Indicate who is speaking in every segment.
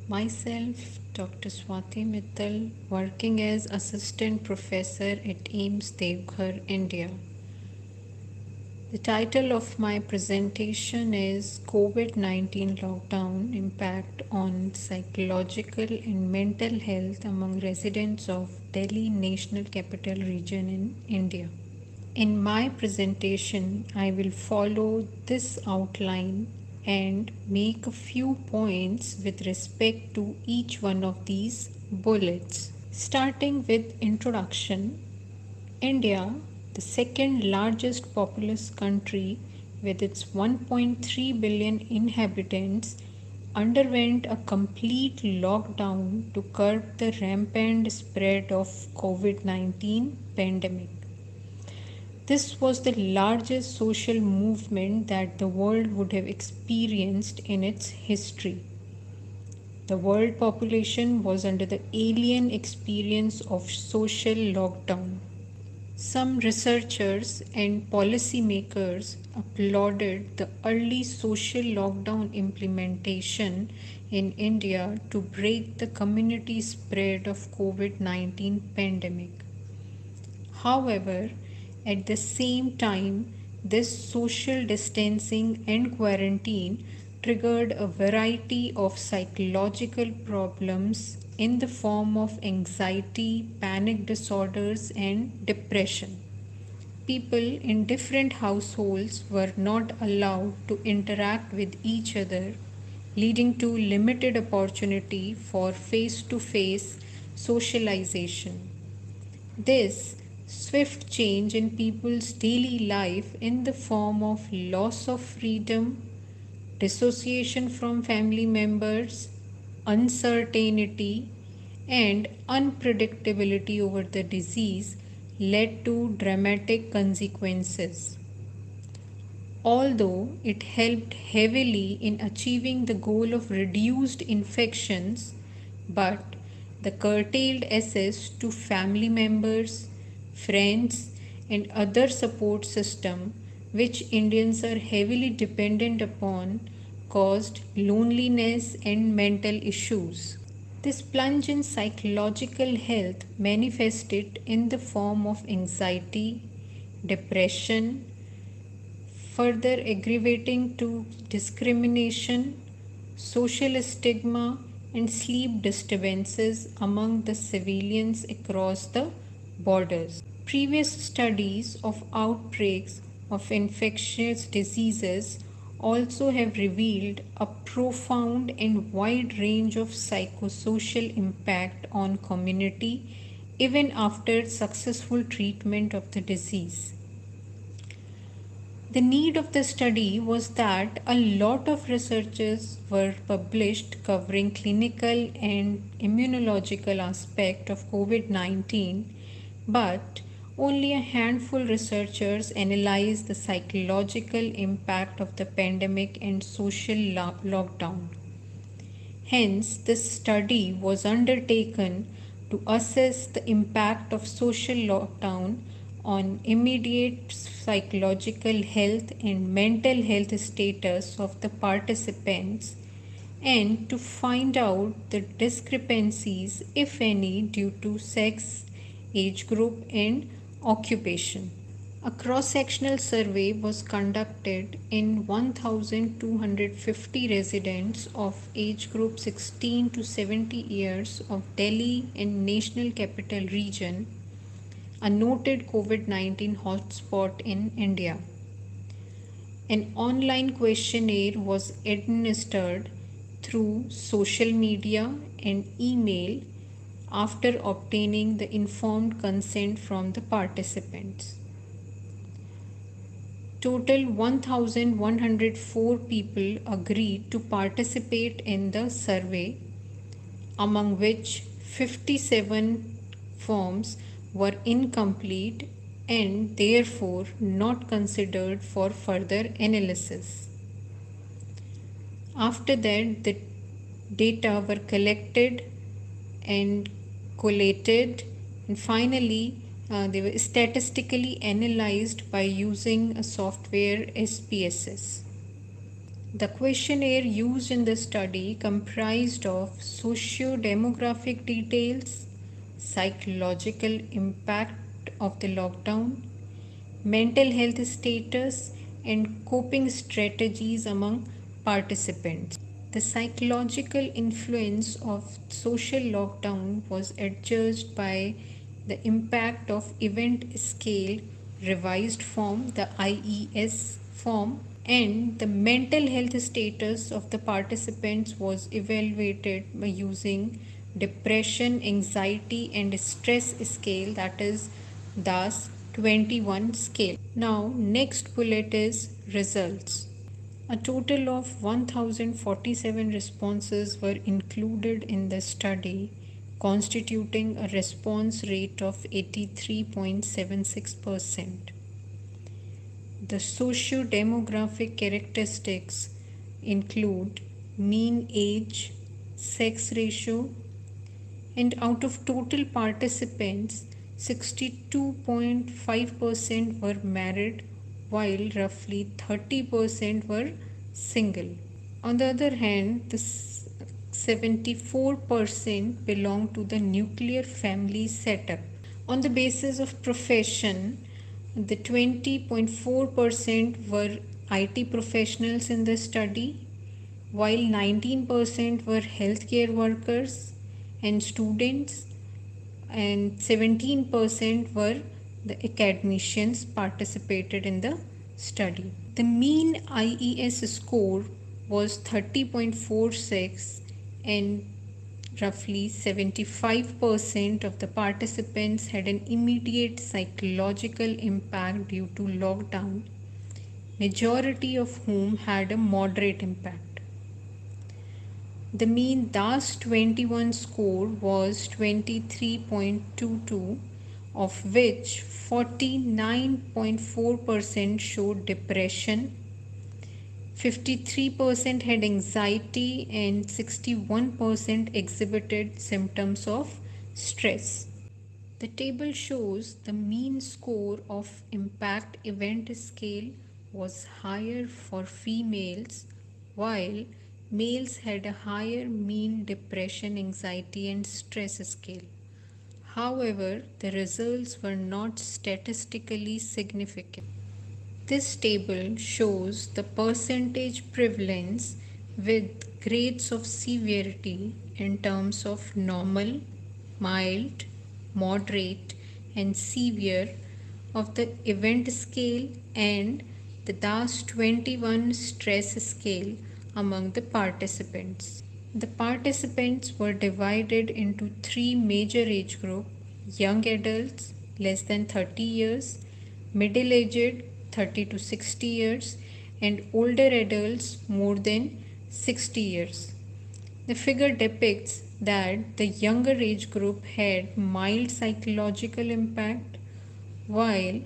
Speaker 1: Myself, Dr. Swati Mittal, working as Assistant Professor at AIIMS Devghar, India. The title of my presentation is COVID 19 Lockdown Impact on Psychological and Mental Health Among Residents of Delhi National Capital Region in India. In my presentation, I will follow this outline and make a few points with respect to each one of these bullets. Starting with introduction, India, the second largest populous country with its 1.3 billion inhabitants, underwent a complete lockdown to curb the rampant spread of COVID-19 pandemic. This was the largest social movement that the world would have experienced in its history. The world population was under the alien experience of social lockdown. Some researchers and policymakers applauded the early social lockdown implementation in India to break the community spread of COVID-19 pandemic. However, at the same time, this social distancing and quarantine triggered a variety of psychological problems in the form of anxiety, panic disorders, and depression. People in different households were not allowed to interact with each other, leading to limited opportunity for face to face socialization. This swift change in people's daily life in the form of loss of freedom, dissociation from family members, uncertainty, and unpredictability over the disease led to dramatic consequences. Although it helped heavily in achieving the goal of reduced infections, but the curtailed access to family members, friends, and other support system which Indians are heavily dependent upon caused loneliness and mental issues. This plunge in psychological health manifested in the form of anxiety, depression, further aggravating to discrimination, social stigma, and sleep disturbances among the civilians across the borders. Previous studies of outbreaks of infectious diseases also have revealed a profound and wide range of psychosocial impact on community even after successful treatment of the disease. The need of the study was that a lot of researches were published covering clinical and immunological aspect of COVID-19, but only a handful researchers analyzed the psychological impact of the pandemic and social lockdown. Hence, this study was undertaken to assess the impact of social lockdown on immediate psychological health and mental health status of the participants and to find out the discrepancies, if any, due to sex, age group, and occupation. A cross sectional survey was conducted in 1,250 residents of age group 16 to 70 years of Delhi and National Capital Region, a noted COVID 19 hotspot in India. An online questionnaire was administered through social media and email after obtaining the informed consent from the participants. Total 1,104 people agreed to participate in the survey, among which 57 forms were incomplete and therefore not considered for further analysis. After that, the data were collected and collated, and finally they were statistically analyzed by using a software SPSS. The questionnaire used in the study comprised of socio-demographic details, psychological impact of the lockdown, mental health status, and coping strategies among participants. The psychological influence of social lockdown was adjudged by the impact of event scale revised form, the IES form, and the mental health status of the participants was evaluated by using depression, anxiety, and stress scale, that is DAS 21 scale. Now, next bullet is results. A total of 1047 responses were included in the study, constituting a response rate of 83.76%. The socio-demographic characteristics include mean age, sex ratio, and out of total participants, 62.5% were married while roughly 30% were single. On the other hand, the 74% belong to the nuclear family setup. On the basis of profession, the 20.4% were IT professionals in the study, while 19% were healthcare workers and students, and 17% were the academicians participated in the study. The mean IES score was 30.46, and roughly 75% of the participants had an immediate psychological impact due to lockdown, majority of whom had a moderate impact. The mean DAS 21 score was 23.22, of which 49.4% showed depression, 53% had anxiety, and 61% exhibited symptoms of stress. The table shows the mean score of impact event scale was higher for females, while males had a higher mean depression, anxiety, and stress scale. However, the results were not statistically significant. This table shows the percentage prevalence with grades of severity in terms of normal, mild, moderate, and severe of the event scale and the DAS 21 stress scale among the participants. The participants were divided into three major age groups: young adults less than 30 years, middle aged 30 to 60 years, and older adults more than 60 years. The figure depicts that the younger age group had mild psychological impact, while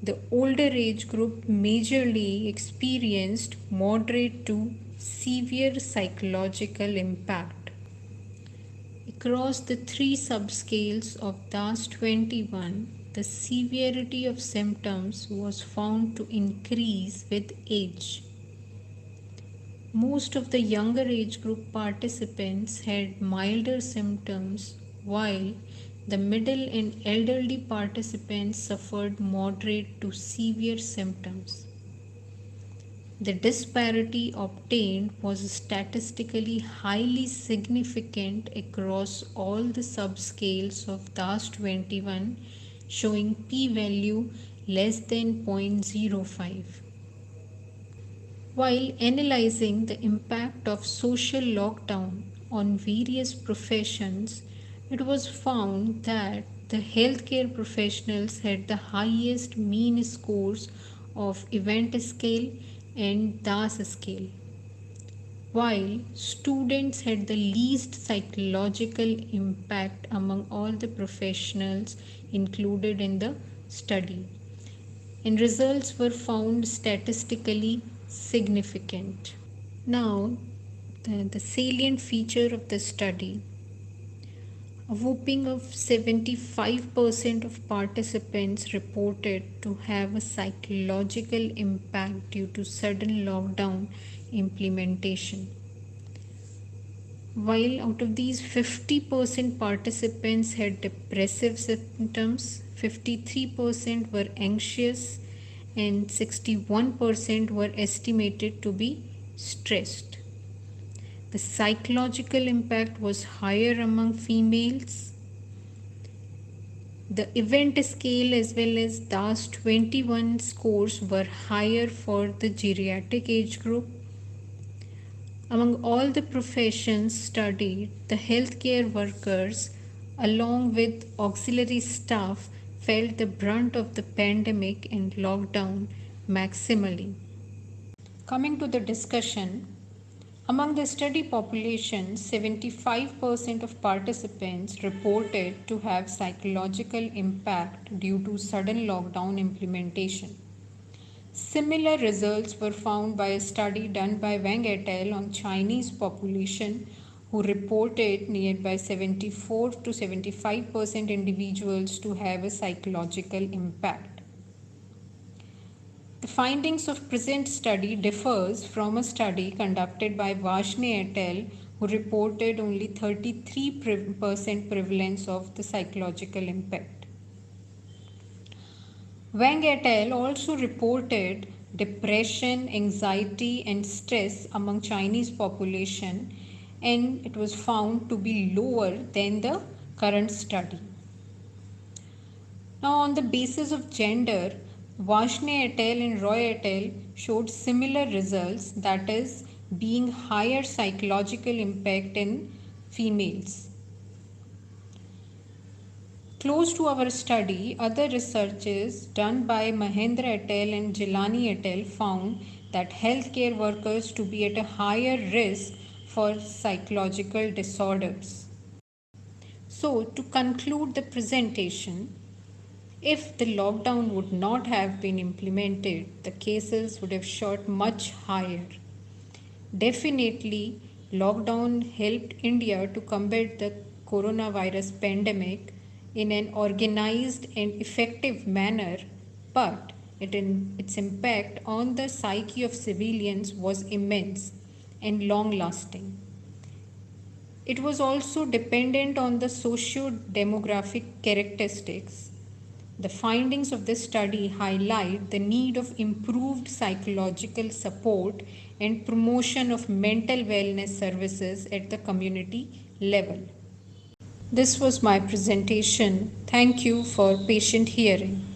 Speaker 1: the older age group majorly experienced moderate to severe psychological impact. Across the three subscales of DAS 21, the severity of symptoms was found to increase with age. Most of the younger age group participants had milder symptoms, while the middle and elderly participants suffered moderate to severe symptoms. The disparity obtained was statistically highly significant across all the subscales of DAS 21, showing p-value less than 0.05. While analyzing the impact of social lockdown on various professions, it was found that the healthcare professionals had the highest mean scores of event scale and DAS scale, while students had the least psychological impact among all the professionals included in the study, and results were found statistically significant. Now, the salient feature of the study: a whopping of 75% of participants reported to have a psychological impact due to sudden lockdown implementation. While out of these 50% participants had depressive symptoms, 53% were anxious, and 61% were estimated to be stressed. The psychological impact was higher among females. The event scale as well as DAS 21 scores were higher for the geriatric age group. Among all the professions studied, the healthcare workers, along with auxiliary staff, felt the brunt of the pandemic and lockdown maximally. Coming to the discussion, among the study population, 75% of participants reported to have psychological impact due to sudden lockdown implementation. Similar results were found by a study done by Wang et al. On Chinese population, who reported nearby 74 to 75% individuals to have a psychological impact. The findings of present study differs from a study conducted by Varshney et al., who reported only 33% prevalence of the psychological impact. Wang et al. Also reported depression, anxiety and stress among Chinese population, and it was found to be lower than the current study. Now, on the basis of gender, Varshney et al. And Roy et al. Showed similar results, that is, being higher psychological impact in females. Close to our study, other researches done by Mahendra et al. And Jilani et al. Found that healthcare workers to be at a higher risk for psychological disorders. So, to conclude the presentation, if the lockdown would not have been implemented, the cases would have shot much higher. Definitely, lockdown helped India to combat the coronavirus pandemic in an organized and effective manner, but its impact on the psyche of civilians was immense and long-lasting. It was also dependent on the socio-demographic characteristics. The findings of this study highlight the need of improved psychological support and promotion of mental wellness services at the community level. This was my presentation. Thank you for patient hearing.